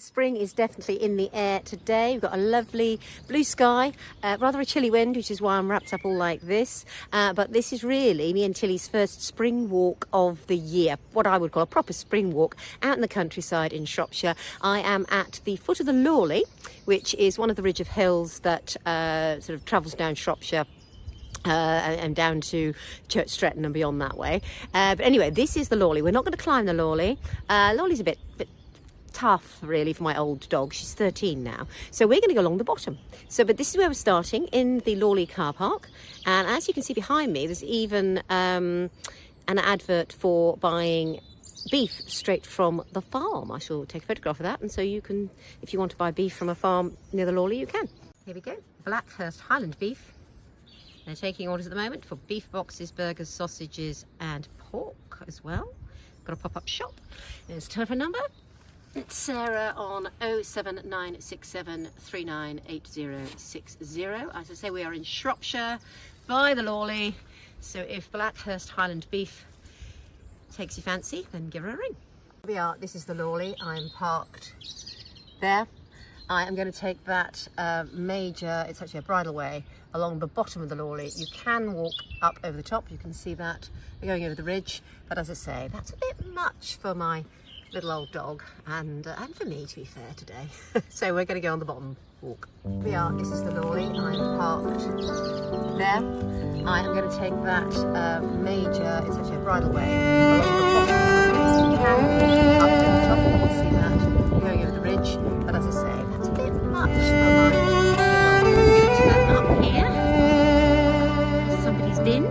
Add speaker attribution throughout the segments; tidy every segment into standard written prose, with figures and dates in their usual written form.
Speaker 1: Spring is definitely in the air today. We've got a lovely blue sky, rather a chilly wind, which is why I'm wrapped up all like this. But this is really me and Tilly's first spring walk of the year, what I would call a proper spring walk out in the countryside in Shropshire. I am at the foot of the Lawley, which is one of the ridge of hills that sort of travels down Shropshire and down to Church Stretton and beyond that way. But anyway, this is the Lawley. We're not going to climb the Lawley. Lawley's a bit tough really for my old dog. She's 13 now, so we're going to go along the bottom. But this is where we're starting, in the Lawley car park, and as you can see behind me, there's even an advert for buying beef straight from the farm. I shall take a photograph of that, and so you can, if you want to buy beef from a farm near the Lawley, you can. Here we go, Blackhurst Highland beef. They're taking orders at the moment for beef boxes, burgers, sausages and pork as well. Got a pop-up shop. There's a telephone number. It's Sarah on 07967 398060. As I say, we are in Shropshire by the Lawley. So if Blackhurst Highland beef takes your fancy, then give her a ring. Here we are, this is the Lawley. I'm parked there. I am going to take that major, it's actually a bridleway, along the bottom of the Lawley. You can walk up over the top, you can see that. We're going over the ridge, but as I say, that's a bit much for my little old dog and for me, to be fair, today. So we're going to go on the bottom walk. Here we are, this is the Lawley. I'm parked there. I am going to take that major, it's actually a bridleway, along the bottom of the Lawley. You can walk up over the top, you can see that. We're going over the ridge, but as I say, that's a bit much for my little dog. Up here, somebody's bin.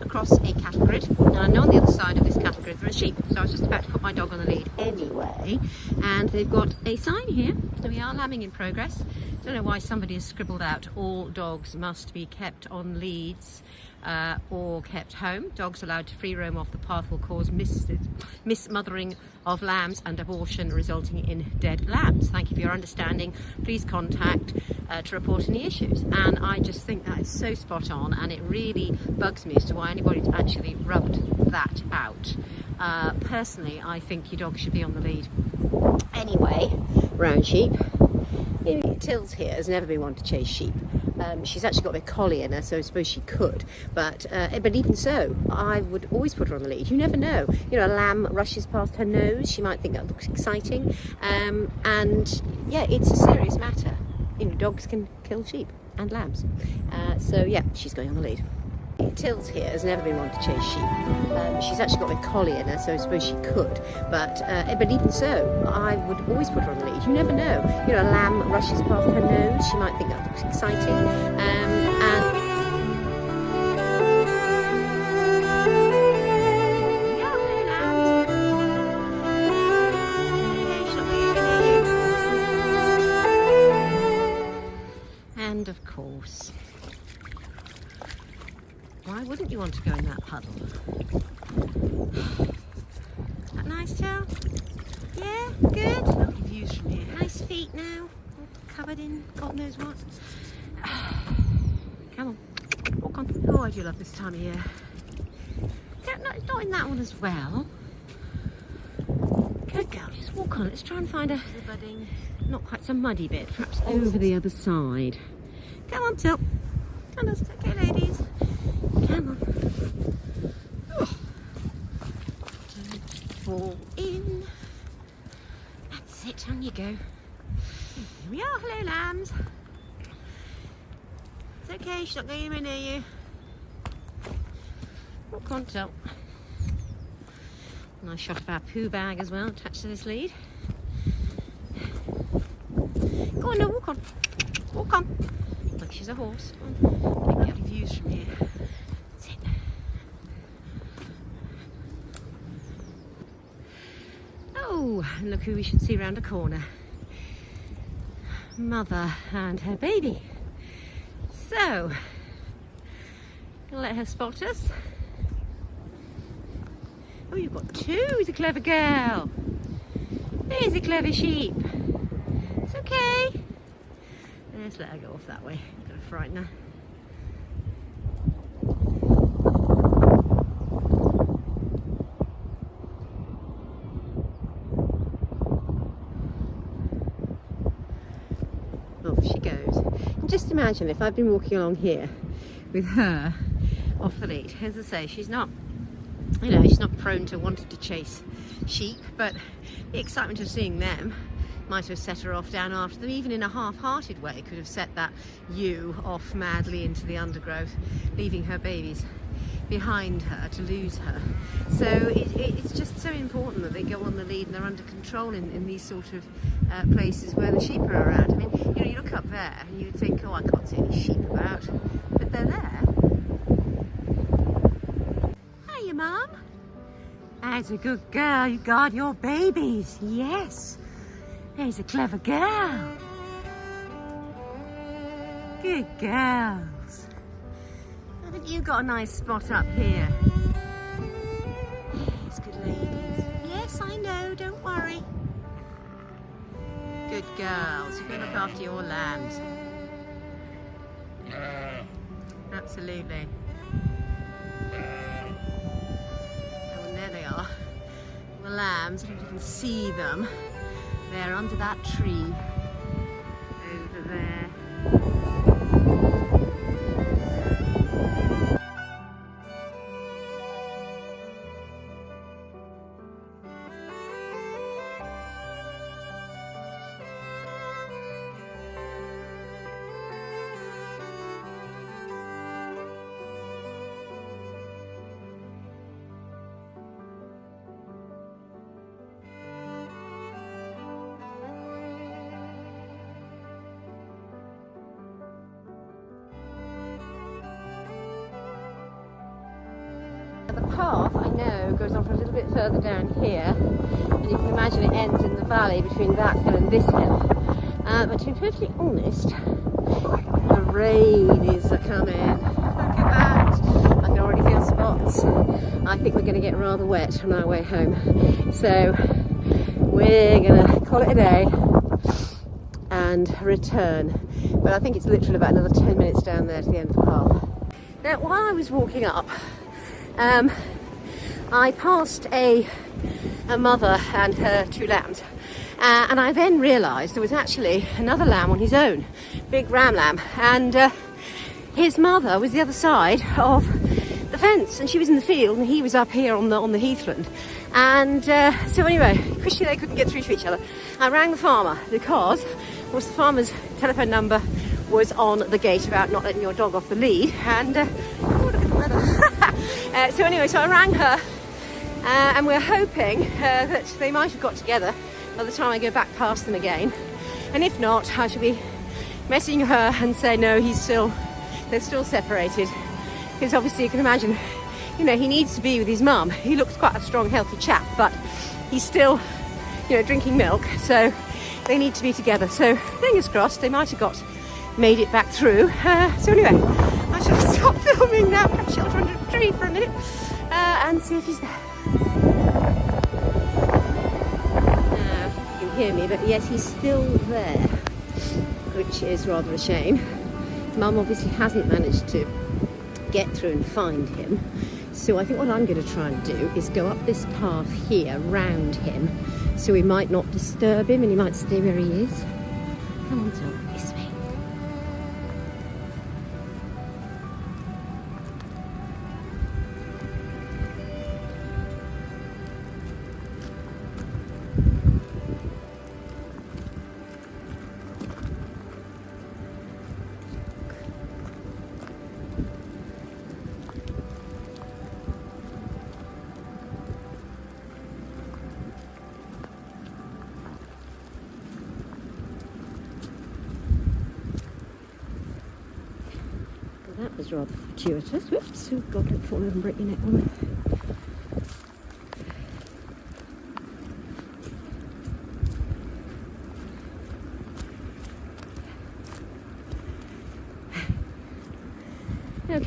Speaker 1: Across a cattle grid, and I know on the other side of this cattle grid there are sheep, so I was just about to put my dog on the lead anyway, and they've got a sign here. There we are, lambing in progress. Don't know why somebody has scribbled out all dogs must be kept on leads or kept home. Dogs allowed to free roam off the path will cause mismothering of lambs and abortion resulting in dead lambs. Thank you for your understanding. Please contact to report any issues. And I just think that is so spot on, and it really bugs me as to why anybody's actually rubbed that out. Personally, I think your dog should be on the lead. Anyway, round sheep. Tills here has never been one to chase sheep. She's actually got a collie in her, so I suppose she could. But even so, I would always put her on the lead. You never know. You know, a lamb rushes past her nose. She might think that looks exciting. And yeah, it's a serious matter. You know, dogs can kill sheep and lambs. So yeah, she's going on the lead. Tills here has never been one to chase sheep. She's actually got a collie in her, so I suppose she could. But even so, I would always put her on the lead. You never know. You know, a lamb rushes past her nose. She might think that looks exciting. And of course, why wouldn't you want to go in that puddle? Is that nice, Joe? Yeah, good. Lovely views from here. Nice feet now, all covered in God knows what. Come on, walk on. Oh, I do love this time of year. Not in that one as well. Good girl, just walk on. Let's try and find a budding, not quite so muddy bit, perhaps over the other side. Come on, Till. Come on, it's okay, ladies. Come on. Oh. Fall in. That's it, on you go. Here we are, hello lambs. It's okay, she's not going anywhere near you. Walk on, Till. Nice shot of our poo bag as well, attached to this lead. Go on, no, walk on. Walk on. Like she's a horse. Lovely views from here. That's it. Oh, and look who we should see round a corner. Mother and her baby. So, Gonna let her spot us. Oh, you've got two. He's a clever girl. There's a clever sheep. It's okay. Let's let her go off that way. I'm gonna frighten her. Off she goes. And just imagine if I'd been walking along here with her off the lead. As I say, she's not, you know, she's not prone to wanting to chase sheep, but the excitement of seeing them might have set her off down after them, even in a half-hearted way, could have set that ewe off madly into the undergrowth, leaving her babies behind her to lose her. So it's just so important that they go on the lead and they're under control in these sort of places where the sheep are around. I mean, you know, you look up there and you think, oh, I can't see any sheep about, but they're there. Hiya, Mum. That's a good girl. You guard your babies. Yes. There's a clever girl. Good girls. Haven't you got a nice spot up here? Yes, good ladies. Yes, I know, don't worry. Good girls. You're going to look after your lambs. Absolutely. Oh, and there they are. The lambs, I don't know if you can see them. They're under that tree over there. The path, I know, goes on for a little bit further down here, and you can imagine it ends in the valley between that hill and this hill. But to be perfectly honest, the rain is coming. Look at that! I can already feel spots. I think we're going to get rather wet on our way home. So we're going to call it a day and return. But I think it's literally about another 10 minutes down there to the end of the path. Now, while I was walking up, I passed a mother and her two lambs, and I then realised there was actually another lamb on his own, big ram lamb, and his mother was the other side of the fence, and she was in the field and he was up here on the heathland. And so anyway, Christy, they couldn't get through to each other. I rang the farmer because, of course, the farmer's telephone number was on the gate about not letting your dog off the lead, and oh, look at the weather. So anyway, so I rang her, and we're hoping that they might have got together by the time I go back past them again. And if not, I shall be messaging her and say no, they're still separated. Because obviously you can imagine, you know, he needs to be with his mum. He looks quite a strong, healthy chap, but he's still, you know, drinking milk, so they need to be together. So fingers crossed, they might have made it back through. So anyway, I shall stop filming now, perhaps shelter under a tree for a minute, and see if he's there. You can hear me, but yes, he's still there, which is rather a shame. Mum obviously hasn't managed to get through and find him. So I think what I'm going to try and do is go up this path here, round him, so we might not disturb him and he might stay where he is. Come on, Tom, this way. That was rather fortuitous. Whoops, oh God, don't fall over and break your neck, woman.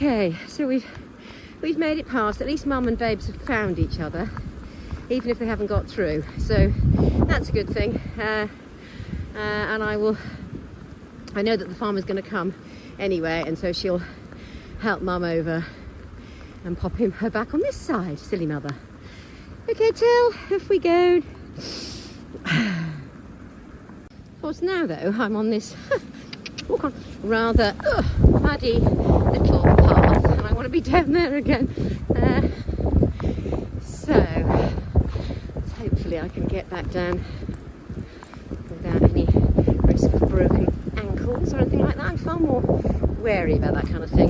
Speaker 1: Okay, so we've made it past. At least Mum and Babes have found each other, even if they haven't got through. So that's a good thing. And I know that the farmer's going to come anyway, and so she'll help Mum over and pop her back on this side. Silly mother. Okay, Till, off we go. Of course, now though, I'm on this rather muddy little path, and I want to be down there again. So hopefully I can get back down without any risk of broken ankles or anything like that. I'm far more wary about that kind of thing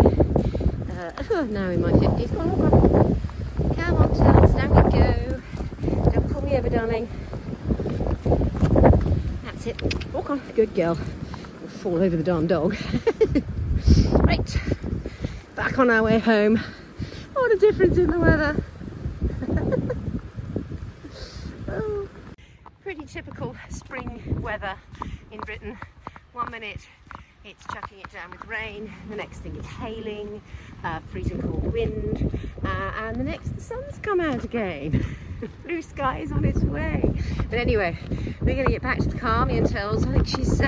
Speaker 1: now in my 50s. Come on, Tels, down we go. Don't pull me over, darling. That's it. Walk on, good girl. I'll fall over the darn dog. Right, back on our way home. What a difference in the weather. Oh, pretty typical spring weather in Britain. 1 minute it's chucking it down with rain, the next thing it's hailing, freezing cold wind, and the next the sun's come out again. Blue sky is on its way. But anyway, we're going to get back to the car. Me and Tels, I think she's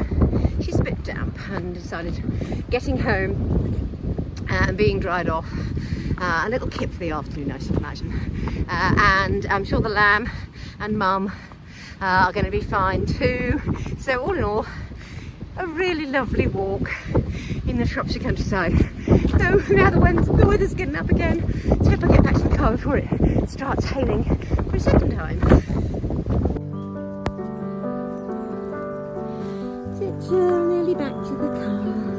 Speaker 1: a bit damp and decided getting home and being dried off. A little kip for the afternoon, I should imagine. And I'm sure the lamb and Mum are going to be fine too. So all in all, a really lovely walk in the Shropshire countryside. So now the weather's getting up again. Let's hope I get back to the car before it starts hailing for a second time. Nearly back to the car.